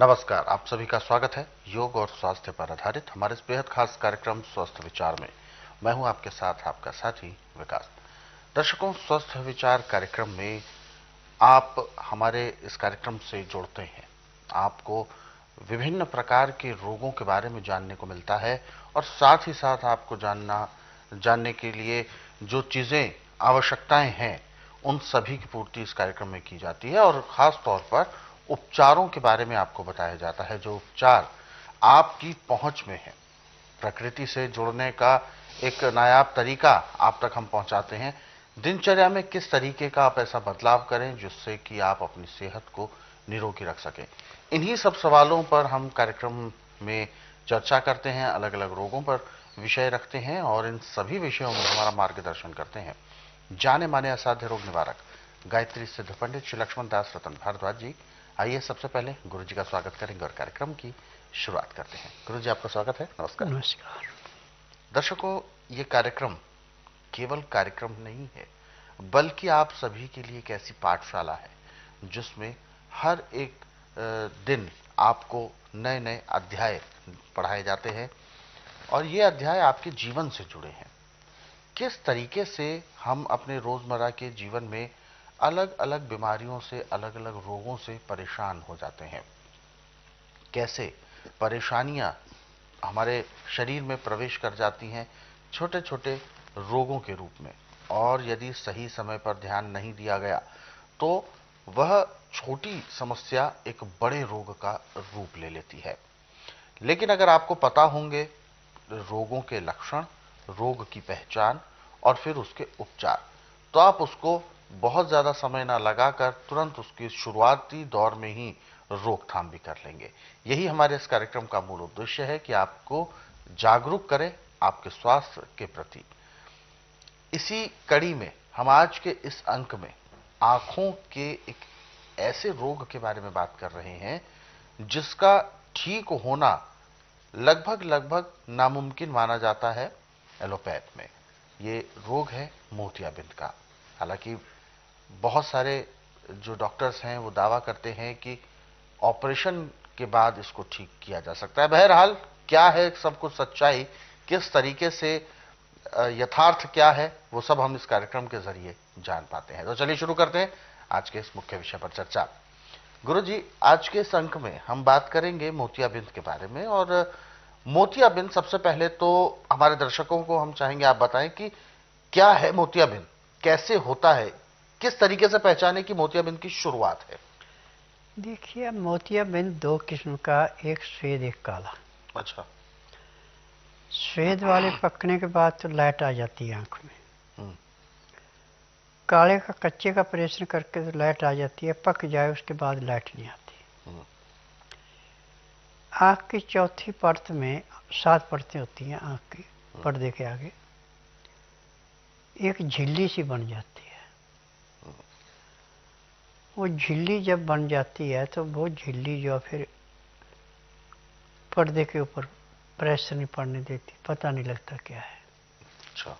नमस्कार, आप सभी का स्वागत है योग और स्वास्थ्य पर आधारित हमारे इस बेहद खास कार्यक्रम स्वस्थ विचार में। मैं हूं आपके साथ आपका साथी विकास। दर्शकों, स्वस्थ विचार कार्यक्रम में आप हमारे इस कार्यक्रम से जुड़ते हैं। आपको विभिन्न प्रकार के रोगों के बारे में जानने को मिलता है और साथ ही साथ आपको जानने के लिए जो चीजें आवश्यकताएं हैं उन सभी की पूर्ति इस कार्यक्रम में की जाती है और खास तौर पर उपचारों के बारे में आपको बताया जाता है, जो उपचार आपकी पहुंच में है। प्रकृति से जुड़ने का एक नायाब तरीका आप तक हम पहुंचाते हैं। दिनचर्या में किस तरीके का आप ऐसा बदलाव करें जिससे कि आप अपनी सेहत को निरोगी रख सकें। इन्हीं सब सवालों पर हम कार्यक्रम में चर्चा करते हैं, अलग अलग रोगों पर विषय रखते हैं और इन सभी विषयों में हमारा मार्गदर्शन करते हैं जाने माने असाध्य रोग निवारक गायत्री सिद्ध पंडित श्री लक्ष्मण दास रतन भारद्वाज जी। आइए सबसे पहले गुरु जी का स्वागत करेंगे और कार्यक्रम की शुरुआत करते हैं। गुरु जी, आपका स्वागत है। नमस्कार। नमस्कार। दर्शकों, ये कार्यक्रम केवल कार्यक्रम नहीं है, बल्कि आप सभी के लिए एक ऐसी पाठशाला है जिसमें हर एक दिन आपको नए नए अध्याय पढ़ाए जाते हैं और ये अध्याय आपके जीवन से जुड़े हैं। किस तरीके से हम अपने रोजमर्रा के जीवन में अलग अलग बीमारियों से, अलग अलग रोगों से परेशान हो जाते हैं, कैसे परेशानियां हमारे शरीर में प्रवेश कर जाती हैं छोटे छोटे रोगों के रूप में, और यदि सही समय पर ध्यान नहीं दिया गया तो वह छोटी समस्या एक बड़े रोग का रूप ले लेती है। लेकिन अगर आपको पता होंगे रोगों के लक्षण, रोग की पहचान और फिर उसके उपचार, तो आप उसको बहुत ज्यादा समय ना लगाकर तुरंत उसकी शुरुआती दौर में ही रोकथाम भी कर लेंगे। यही हमारे इस कार्यक्रम का मूल उद्देश्य है कि आपको जागरूक करें आपके स्वास्थ्य के प्रति। इसी कड़ी में हम आज के इस अंक में आंखों के एक ऐसे रोग के बारे में बात कर रहे हैं जिसका ठीक होना लगभग लगभग नामुमकिन माना जाता है एलोपैथ में। ये रोग है मोतियाबिंद का। हालांकि बहुत सारे जो डॉक्टर्स हैं वो दावा करते हैं कि ऑपरेशन के बाद इसको ठीक किया जा सकता है। बहरहाल क्या है सब कुछ सच्चाई, किस तरीके से यथार्थ क्या है, वो सब हम इस कार्यक्रम के जरिए जान पाते हैं। तो चलिए शुरू करते हैं आज के इस मुख्य विषय पर चर्चा। गुरु जी, आज के इस अंक में हम बात करेंगे मोतियाबिंद के बारे में। और मोतियाबिंद, सबसे पहले तो हमारे दर्शकों को हम चाहेंगे आप बताएं कि क्या है मोतियाबिंद, कैसे होता है, किस तरीके से पहचाने कि मोतियाबिंद की शुरुआत है। देखिए, मोतियाबिंद दो किस्म का, एक सफेद एक काला। अच्छा। सफेद वाले पकने के बाद तो लाइट आ जाती है आंख में। हम्म। काले का कच्चे का ऑपरेशन करके तो लाइट आ जाती है, पक जाए उसके बाद लाइट नहीं आती। हम्म। आंख की चौथी परत में 7 परतें होती हैं आंख की पर्दे के आगे, एक झिल्ली सी बन जाती है। वो झिल्ली जब बन जाती है तो वो झिल्ली जो फिर पर्दे के ऊपर प्रेशर नहीं पड़ने देती, पता नहीं लगता क्या है। अच्छा।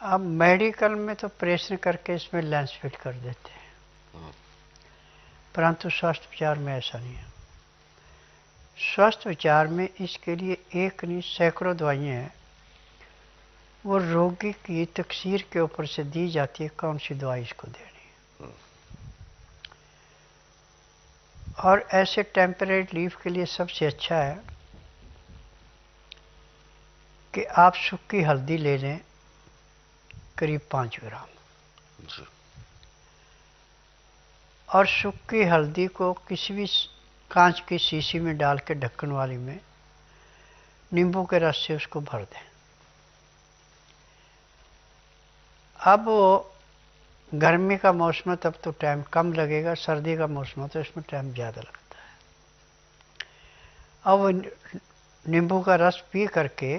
अब मेडिकल में तो प्रेशर करके इसमें लेंस फिट कर देते हैं, परंतु स्वास्थ्य विचार में ऐसा नहीं है। स्वास्थ्य विचार में इसके लिए एक नहीं सैकड़ों दवाइयाँ हैं, वो रोगी की तकसीर के ऊपर से दी जाती है कौन सी दवाई इसको देनी है। और ऐसे टेम्परेरी रिलीफ के लिए सबसे अच्छा है कि आप सूखी हल्दी ले लें करीब 5 ग्राम जी। और सूखी हल्दी को किसी भी कांच की शीशी में डाल के ढक्कन वाली में नींबू के रस से उसको भर दें। अब वो गर्मी का मौसम है तब तो टाइम कम लगेगा, सर्दी का मौसम है तो इसमें टाइम ज़्यादा लगता है। अब वो नींबू का रस पी करके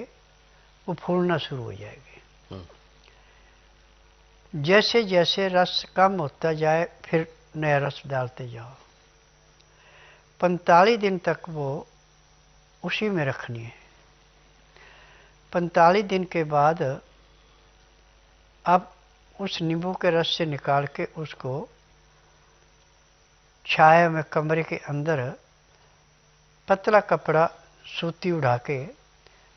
वो फूलना शुरू हो जाएगी। जैसे जैसे रस कम होता जाए फिर नया रस डालते जाओ। 45 दिन तक वो उसी में रखनी है। 45 दिन के बाद अब उस नींबू के रस से निकाल के उसको छाया में कमरे के अंदर पतला कपड़ा सूती उड़ा के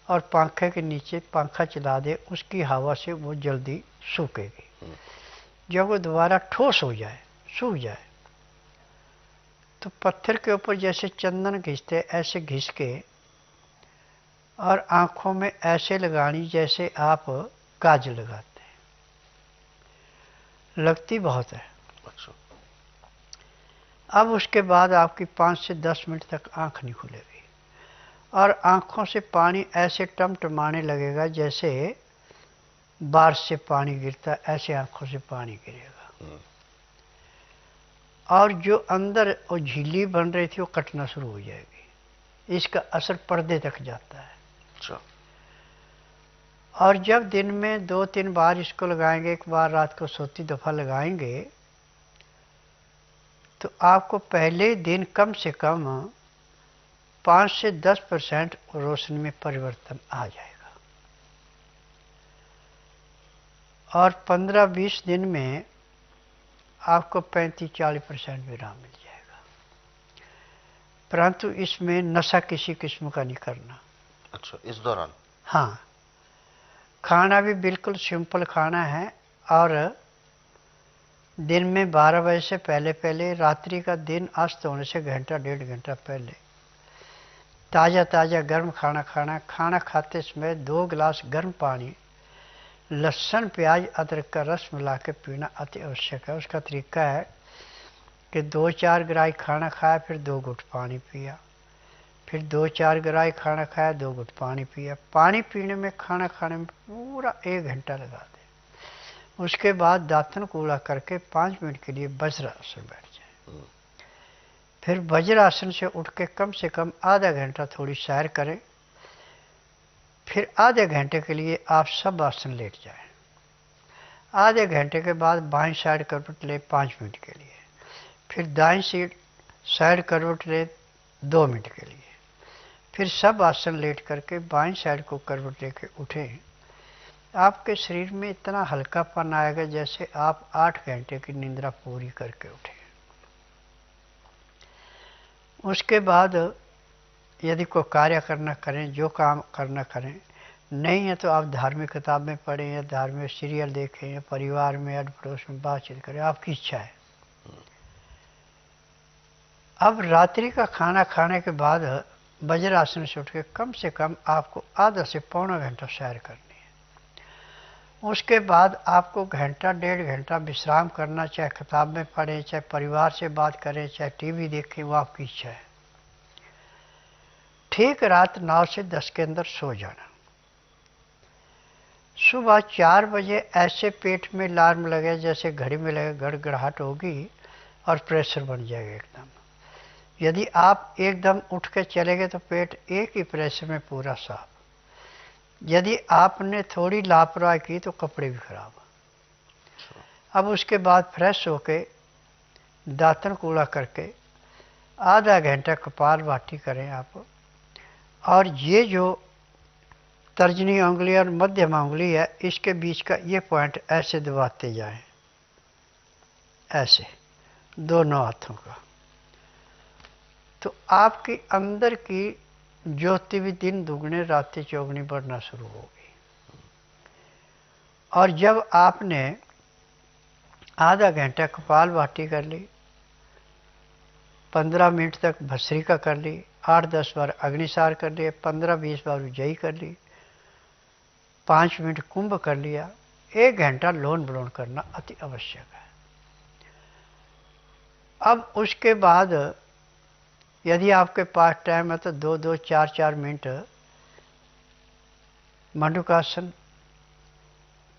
और पंखे के नीचे पंखा चला दे, उसकी हवा से वो जल्दी सूखेगी। जब वो दोबारा ठोस हो जाए, सूख जाए, तो पत्थर के ऊपर जैसे चंदन घिसते ऐसे घिस के और आंखों में ऐसे लगानी जैसे आप काजल लगाते हैं। लगती बहुत है। अच्छा। अब उसके बाद आपकी 5 से 10 मिनट तक आंख नहीं खुलेगी और आंखों से पानी ऐसे टमटमाने लगेगा जैसे बारिश से पानी गिरता, ऐसे आंखों से पानी गिरेगा। और जो अंदर वो झिल्ली बन रही थी वो कटना शुरू हो जाएगी। इसका असर पर्दे तक जाता है। अच्छा। और जब दिन में 2-3 बार इसको लगाएंगे, एक बार रात को सोती दफा लगाएंगे, तो आपको पहले दिन कम से कम 5 से 10% रोशनी में परिवर्तन आ जाएगा और 15-20 दिन में आपको 35-40% विराम मिल जाएगा। परंतु इसमें नशा किसी किस्म का नहीं करना। अच्छा, इस दौरान? हाँ, खाना भी बिल्कुल सिंपल खाना है और दिन में 12 बजे से पहले पहले, रात्रि का दिन अस्त होने से घंटा 1.5 घंटा पहले ताज़ा ताज़ा गर्म खाना खाना। खाना खाते समय 2 गिलास गर्म पानी, लहसुन प्याज अदरक का रस मिला के पीना अति आवश्यक है। उसका तरीका है कि 2-4 ग्राही खाना खाया, फिर 2 घुट पानी पिया, फिर 2-4 ग्राही खाना खाया, 2 घुट पानी पिया। पानी पीने में, खाना खाने में पूरा 1 घंटा लगा दें। उसके बाद दातन कूड़ा करके 5 मिनट के लिए वज्रासन बैठ जाए। फिर वज्रासन से उठ के कम से कम आधा घंटा थोड़ी सैर करें। फिर आधे घंटे के लिए आप सब आसन लेट जाएं। आधे घंटे के बाद बाईं साइड करवट ले 5 मिनट के लिए, फिर दाईं साइड करवट ले 2 मिनट के लिए, फिर सब आसन लेट करके बाईं साइड को करवट लेके उठें। आपके शरीर में इतना हल्कापन आएगा जैसे आप 8 घंटे की निद्रा पूरी करके उठे। उसके बाद यदि कोई कार्य करना करें, जो काम करना करें, नहीं है तो आप धार्मिक किताबें पढ़ें या धार्मिक सीरियल देखें या परिवार में अड़ पड़ोस में बातचीत करें, आपकी इच्छा है। अब रात्रि का खाना खाने के बाद वज्रासन से उठ के कम से कम आपको आधा से पौना घंटा सैर करनी है। उसके बाद आपको घंटा 1.5 घंटा विश्राम करना, चाहे किताब में पढ़ें, चाहे परिवार से बात करें, चाहे टीवी देखें, वो आपकी इच्छा है। ठीक रात 9 से 10 के अंदर सो जाना। सुबह 4 बजे ऐसे पेट में अलार्म लगे जैसे घड़ी में लगे, गड़गड़ाहट होगी और प्रेशर बन जाएगा एकदम। यदि आप एकदम उठ के चले गए तो पेट एक ही प्रेशर में पूरा साफ। यदि आपने थोड़ी लापरवाही की तो कपड़े भी खराब। अब उसके बाद फ्रेश होके दातन कूड़ा करके आधा घंटा कपाल भाती करें आप। और ये जो तर्जनी उंगली और मध्यम उंगली है, इसके बीच का ये पॉइंट ऐसे दबाते जाएं, ऐसे दोनों हाथों का। तो आपकी अंदर की ज्योति भी दिन दुगने रातें चौगुनी बढ़ना शुरू होगी। और जब आपने आधा घंटा कपाल भाती कर ली, 15 मिनट तक भस्त्रिका कर ली, 8-10 बार अग्निसार कर लिए, 15-20 बार उज्जयी कर ली, 5 मिनट कुंभ कर लिया, 1 घंटा लोन ब्लोन करना अति आवश्यक है। अब उसके बाद यदि आपके पास टाइम है तो 2-2, 4-4 मिनट मंडूकासन,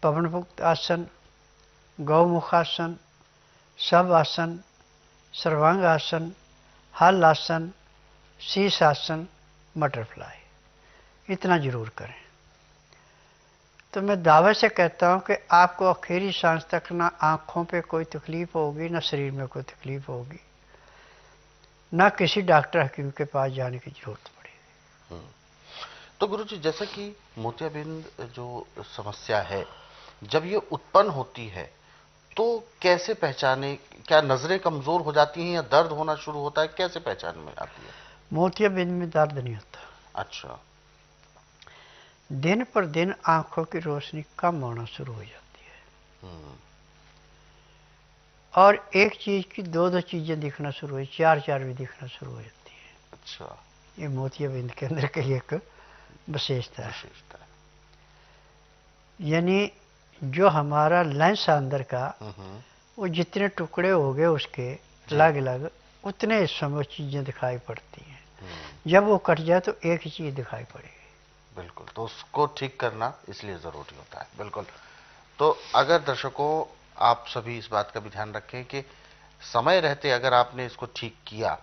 पवनमुक्त आसन, गौमुखासन, सब आसन, सर्वांग आसन, हल आसन, शीश आसन, बटरफ्लाई, इतना जरूर करें। तो मैं दावे से कहता हूं कि आपको आखिरी सांस तक ना आंखों पे कोई तकलीफ होगी, ना शरीर में कोई तकलीफ होगी, ना किसी डॉक्टर हकीम के पास जाने की जरूरत पड़ेगी। तो गुरुजी, जैसा कि मोतियाबिंद जो समस्या है, जब ये उत्पन्न होती है तो कैसे पहचाने? क्या नजरें कमजोर हो जाती हैं या दर्द होना शुरू होता है? कैसे पहचान में आती है? मोतियाबिंद में दर्द नहीं होता। अच्छा। दिन पर दिन आंखों की रोशनी कम होना शुरू हो जाती है, हम्म। और एक चीज की दो दो चीजें दिखना शुरू हो, चार चार भी दिखना शुरू हो जाती है। अच्छा। ये मोतियाबिंद के अंदर की एक विशेषता है। विशेषता है। यानी जो हमारा लेंस है अंदर का, हम्म। वो जितने टुकड़े हो गए उसके जी। अलग अलग, उतने इस समय चीजें दिखाई पड़ती हैं। हम्म। जब वो कट जाए तो एक ही चीज दिखाई पड़ेगी। बिल्कुल, तो उसको ठीक करना इसलिए जरूरी होता है। बिल्कुल। तो अगर दर्शकों, आप सभी इस बात का भी ध्यान रखें कि समय रहते अगर आपने इसको ठीक किया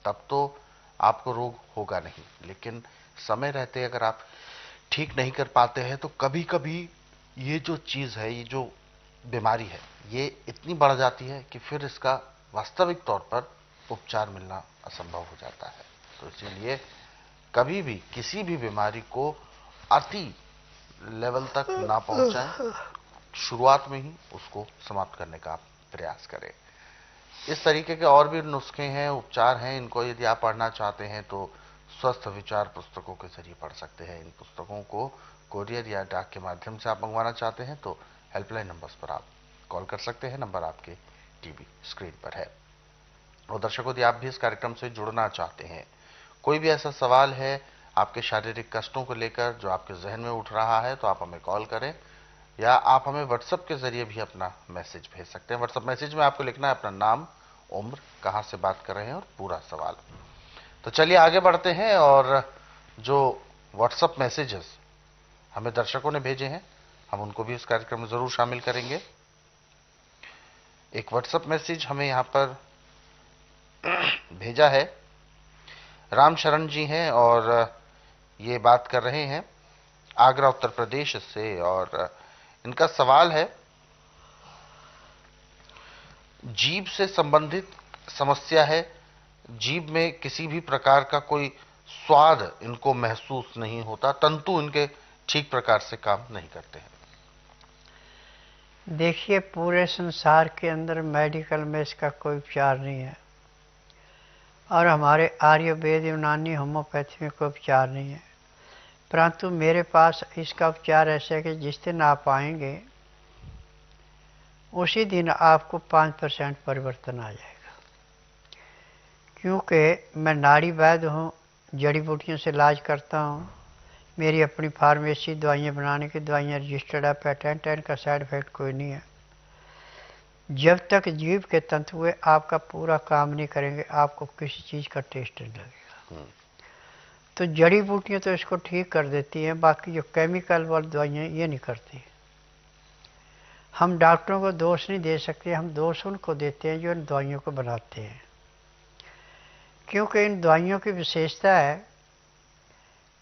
तब तो आपको रोग होगा नहीं, लेकिन समय रहते अगर आप ठीक नहीं कर पाते हैं तो कभी कभी ये जो चीज है, ये जो बीमारी है, ये इतनी बढ़ जाती है कि फिर इसका वास्तविक तौर पर उपचार मिलना असंभव हो जाता है। तो इसीलिए कभी भी किसी भी बीमारी को अति लेवल तक ना पहुंचाएं, शुरुआत में ही उसको समाप्त करने का आप प्रयास करें। इस तरीके के और भी नुस्खे हैं, उपचार हैं, इनको यदि आप पढ़ना चाहते हैं तो स्वस्थ विचार पुस्तकों के जरिए पढ़ सकते हैं। इन पुस्तकों को कोरियर या डाक के माध्यम से आप मंगवाना चाहते हैं तो हेल्पलाइन नंबर्स पर आप कॉल कर सकते हैं। नंबर आपके टीवी स्क्रीन पर है। और दर्शकों, यदि आप भी इस कार्यक्रम से जुड़ना चाहते हैं, कोई भी ऐसा सवाल है आपके शारीरिक कष्टों को लेकर जो आपके जहन में उठ रहा है, तो आप हमें कॉल करें या आप हमें व्हाट्सएप के जरिए भी अपना मैसेज भेज सकते हैं। व्हाट्सएप मैसेज में आपको लिखना है अपना नाम, उम्र, कहां से बात कर रहे हैं और पूरा सवाल। तो चलिए आगे बढ़ते हैं, और जो व्हाट्सएप मैसेजेस हमें दर्शकों ने भेजे हैं हम उनको भी इस कार्यक्रम में जरूर शामिल करेंगे। एक व्हाट्सएप मैसेज हमें यहां पर भेजा है, राम शरण जी हैं और ये बात कर रहे हैं आगरा उत्तर प्रदेश से, और इनका सवाल है जीभ से संबंधित समस्या है। जीभ में किसी भी प्रकार का कोई स्वाद इनको महसूस नहीं होता, तंतु इनके ठीक प्रकार से काम नहीं करते हैं। देखिए, पूरे संसार के अंदर मेडिकल में इसका कोई उपचार नहीं है, और हमारे आयुर्वेद, यूनानी, होम्योपैथी में कोई उपचार नहीं है। परंतु मेरे पास इसका उपचार ऐसा है कि जिस दिन आप आएंगे उसी दिन आपको 5% परिवर्तन आ जाएगा। क्योंकि मैं नाड़ी वैद्य हूँ, जड़ी बूटियों से इलाज करता हूँ, मेरी अपनी फार्मेसी, दवाइयाँ बनाने की दवाइयाँ रजिस्टर्ड है, पेटेंट है, इनका साइड इफेक्ट कोई नहीं है। जब तक जीभ के तंतुएं आपका पूरा काम नहीं करेंगे, आपको किसी चीज़ का टेस्ट नहीं लगेगा। तो जड़ी बूटियाँ तो इसको ठीक कर देती हैं, बाकी जो केमिकल वाली दवाइयाँ ये नहीं करती। हम डॉक्टरों को दोष नहीं दे सकते, हम दोष उनको देते हैं जो इन दवाइयों को बनाते हैं। क्योंकि इन दवाइयों की विशेषता है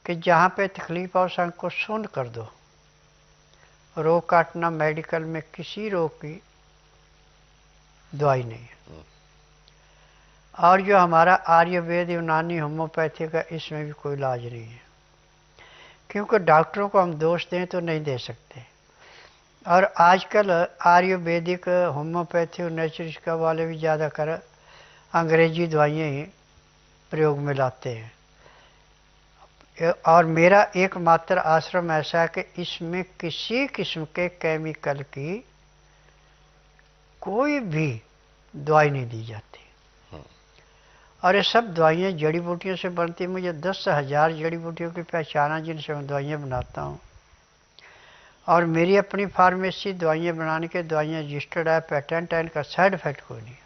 कि जहाँ पे तकलीफ हो उस अंग को शून्य कर दो। रोग काटना मेडिकल में किसी रोग की दवाई नहीं है। और जो हमारा आयुर्वेद, यूनानी, होम्योपैथी का, इसमें भी कोई इलाज नहीं है। क्योंकि डॉक्टरों को हम दोष दें तो नहीं दे सकते, और आजकल आयुर्वेदिक, होम्योपैथी और नेचुरिस्ट वाले भी ज़्यादातर अंग्रेजी दवाइयाँ ही प्रयोग में लाते हैं। और मेरा एकमात्र आश्रम ऐसा है कि इसमें किसी किस्म के केमिकल की कोई भी दवाई नहीं दी जाती, और ये सब दवाइयाँ जड़ी बूटियों से बनती। मुझे 10,000 जड़ी बूटियों की पहचान है जिनसे मैं दवाइयाँ बनाता हूँ, और मेरी अपनी फार्मेसी, दवाइयाँ बनाने के दवाइयाँ रजिस्टर्ड है, पेटेंट है, इनका साइड इफेक्ट कोई नहीं।